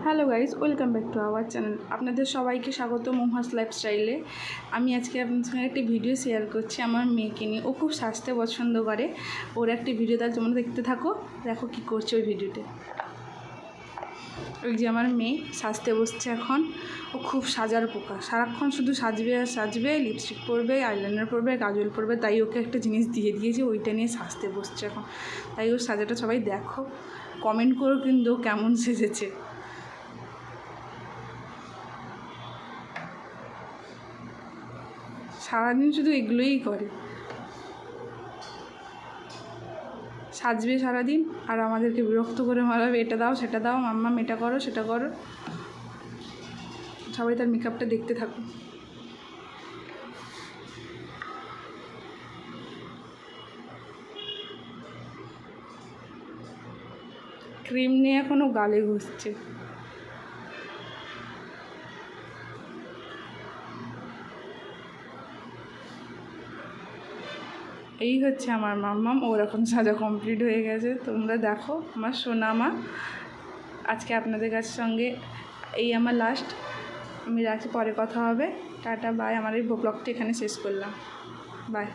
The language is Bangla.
Hello guys, welcome back to our channel. আপনাদের সবাইকে স্বাগত মৌহাস লাইফস্টাইলে। আমি আজকে আপনাদের সঙ্গে একটি ভিডিও শেয়ার করছি আমার মেয়েকে নিয়ে। ও খুব সাজতে পছন্দ করে। ওর একটি ভিডিও তার তোমরা দেখতে থাকো, দেখো কি করছে ওই ভিডিওতে। ওই যে আমার মেয়ে সাজতে বসছে এখন। ও খুব সাজার পোকা, সারাক্ষণ শুধু সাজবে আর সাজবে, লিপস্টিক পরবে, আইলাইনার পরবে, কাজল পরবে। তাই ওকে একটা জিনিস দিয়ে দিয়েছে, ওইটা নিয়ে সাজতে বসছে এখন। তাই ওর সাজাটা সবাই দেখো, কমেন্ট করো কিন্তু কেমন সেজেছে। সারাদিন শুধু এগুলোই করে, সাজবে সারাদিন আর আমাদেরকে বিরক্ত করে মারাবে, এটা দাও সেটা দাও, মাম্মাম এটা করো সেটা করো। সবাই তার মেকআপটা দেখতে থাকো। ক্রিম নিয়ে এখনও গালে ঘুষছে। এই হচ্ছে আমার মাম্মাম, ওর এখন সাজা কমপ্লিট হয়ে গেছে। তোমরা দেখো আমার সোনা মা। আজকে আপনাদের কাছে সঙ্গে এই আমার লাস্ট, আমি রাখছি, পরে কথা হবে। Tata bye. আমার এই ব্লগটি এখানে শেষ করলাম, বাই।